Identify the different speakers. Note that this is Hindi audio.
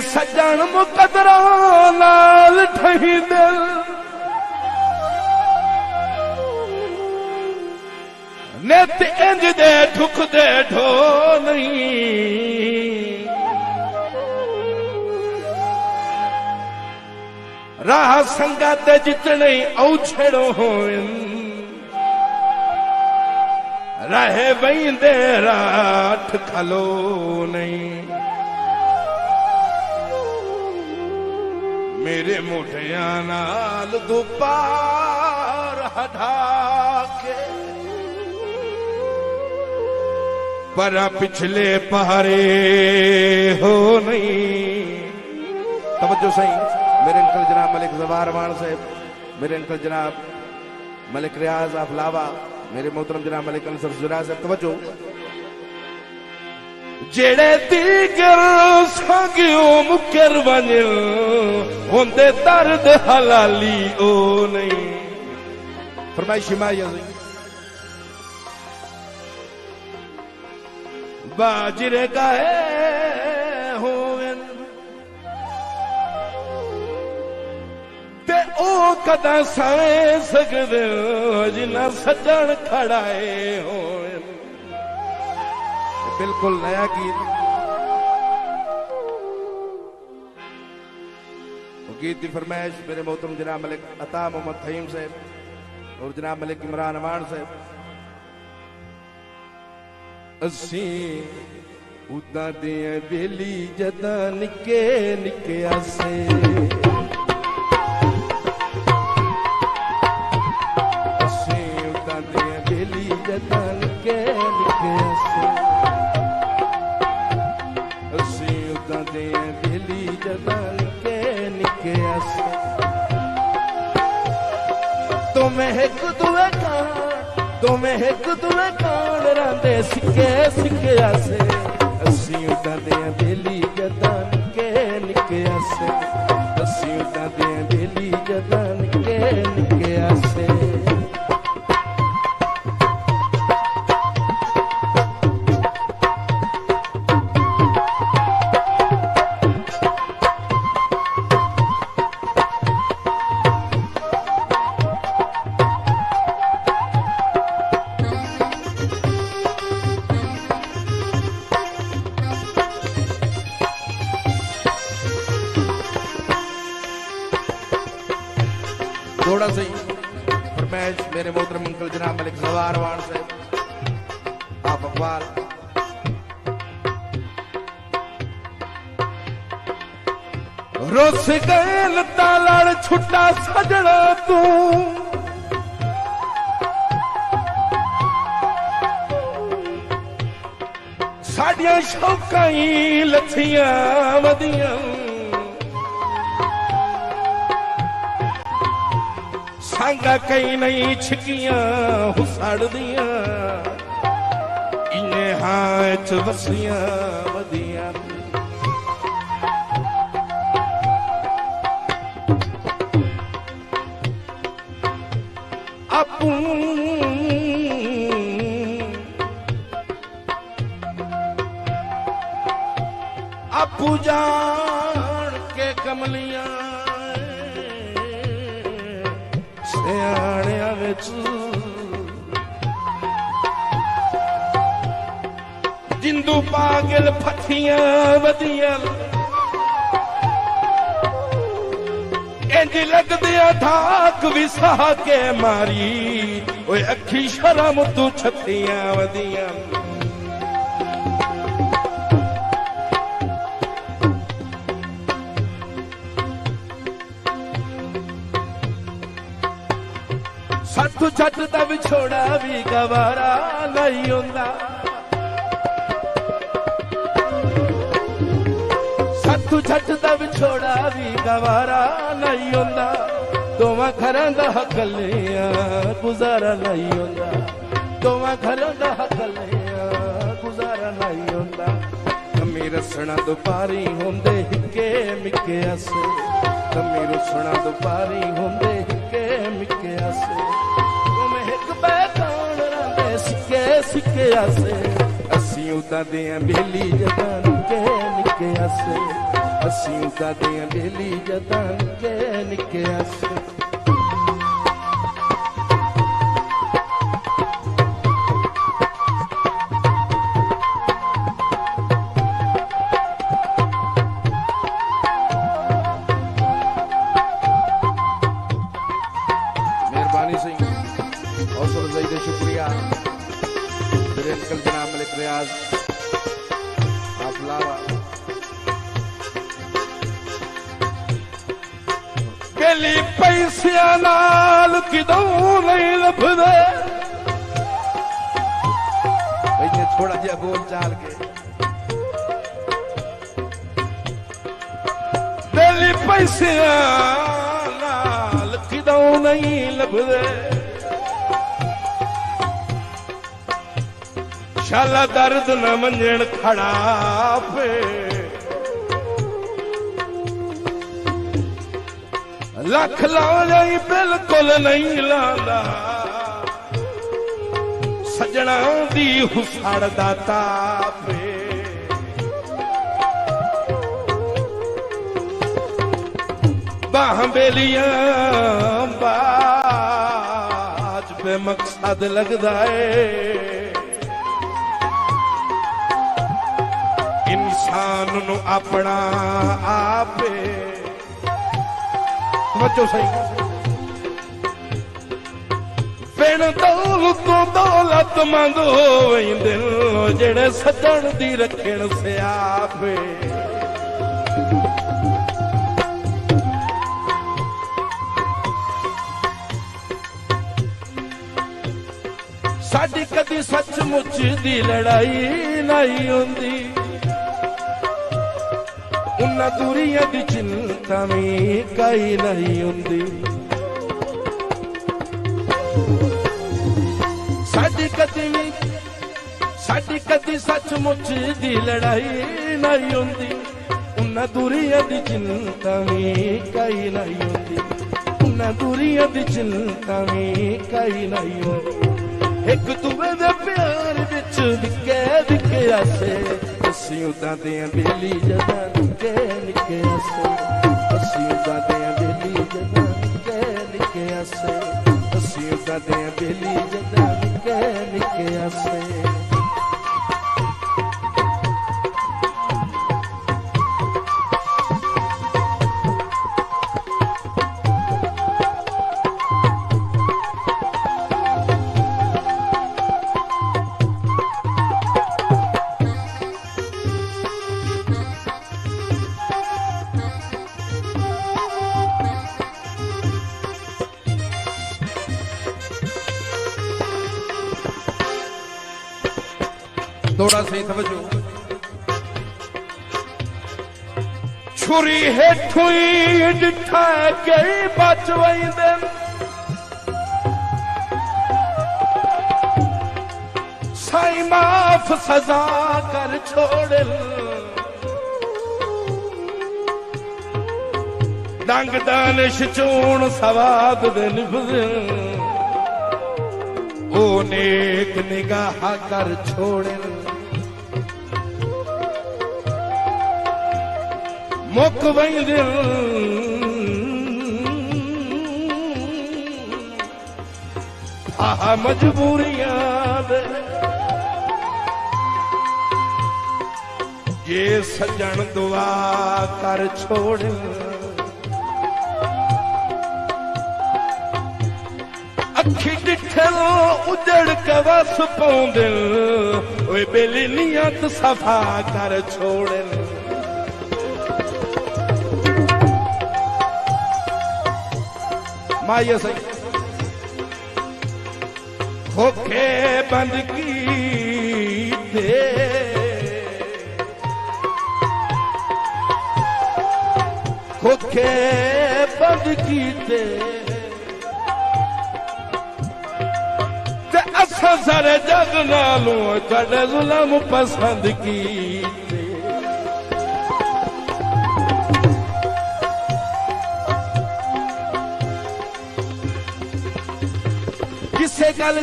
Speaker 1: सजन मुकदरा नाल ठही दिल नित इंज दे ठुक दे ढो नहीं राह संगत जितने औछड़ो होन रहे बंदे राठ खलो नहीं मेरे मोटिया नाल दुपार हटा के पर पिछले पहाड़े हो नहीं। तवज्जो सही मेरे अंकल जनाब मलिक ज़फ़र रहमान साहब, मेरे अंकल जनाब मलिक रियाज अफलावा, मेरे मोहतरम जनाब मलिक अंसर जुरा साहब। तवज्जो जेड़े दीगर सांगियो मुकर वने होंदे दर्द हलाली ओ नहीं। फरमाइश हिमाया बाजरे गाए होवन ते ओ कदा साए सकदे जिन्ना सजन खड़ाए होवन। बिल्कुल नया गीत, गीत की फरमाइश मेरे मोहतरम जनाब मलिक अता मोहम्मद फहीम साहब और जनाब मलिक इमरान अमान साहब। असी उदा दे बेली जदा निके निके आसे असी उदा दे बेली जदा निके निके आसे असी उदा दे बेली जदा निके निके आसे तुम्हें एक दुए का तुम्हें एक दुए कान रांदे सिक्के सिक्के आसे असी उदा दे बेली जदा निके निके आसे असी उदा दे बेली जदा निके निके आसे। थोड़ा सही फरमाइश मेरे मोहतरम अंकल जनाब मलिक ज़फ़र रहमान साहब। आप अकबाल रोस गैल तालड़ छुट्टा सजड़ा तू साडियां शौकां ही लथियां वदियां सांगा कई नहीं छिकियां हुसाड़ दिया इन्हें हाथ बसियां वदियां आपू आपू जान के कमलियां सियाणिया विच जिंदू पागल फथियां वदियां इंज लगदियां धाक विसा के मारी ओए अखी शर्म तू छतियां वदियां सत्तू छट दा विछोड़ा भी गवारा नहीं होंदा सत्तू छट दा विछोड़ा भी गवारा नहीं होंदा दोवां घरां दा हकलियां गुजारा नहीं होंदा दोवां घरां दा हकलियां गुजारा नहीं होंदा कमी रसना दुपारी होंदे हिके मिके आसे कमी रसना दुपारी होंदे हिके मिके आसे सिक्के सिक्के आसे असी उदा दे बेली जदा निके निके आसे असीं उदा दियां बेली जदां निके निके आसे शुक्रिया मेरे अंकल जनाब मलिक रियाज आप लावा बेली पैसिया नाल किदों नहीं लभदे भैया थोड़ा जिहा बोल चाल के बेली पैसिया नाल किदों नहीं लभदे शाला दर्द न मंजन खड़ा पे लख ला जाई बिल्कुल नहीं लांदा सजना दी हुसाड़ दाता पे बाह बेलियां बाज पे मकसद लगदा है इंसान नू अपना आपे समझो सही बिन दौलत तो दौलतमंद हो वेंदे जेड़े सजण दी रखण सियापे साडी कदी सचमुच दी लड़ाई नहीं होंदी उन्ना दूरिया दी चिंता में कई नहीं हुंदी साडी कदी सचमुच दी लड़ाई नहीं हुंदी उन्ना दूरिया दी चिंता में कई नहीं हुंदी उन्ना दूरिया दी चिंता में कई नहीं हुंदी एक दूए दे प्यार विच दिखे दिखे आसे असीं उदां दियां बेली जदां निके निके आसे असीं उदां दियां बेली जदां निके निके आसे असीं उदां दियां बेली जदां निके निके आसे थोड़ा सही समझो छुरी हेठों ही डिठा के बच वहींदे साईं माफ सजा कर छोड़ डंग दानिश चूण सवाद दे निभदे ओ नेक निगाह कर छोड़ मुक वहींदे आहा मजबूरियां दे ये सजन दुआ कर छोड़ अखी डिठे उजड़ के वस पौंदे ओए बेली नियत सफा कर छोड़ माया सही खोखे बंद की दे खोखे बंद की दे असा सारे जग नालों कड़े जुल्म पसंद की किसे गल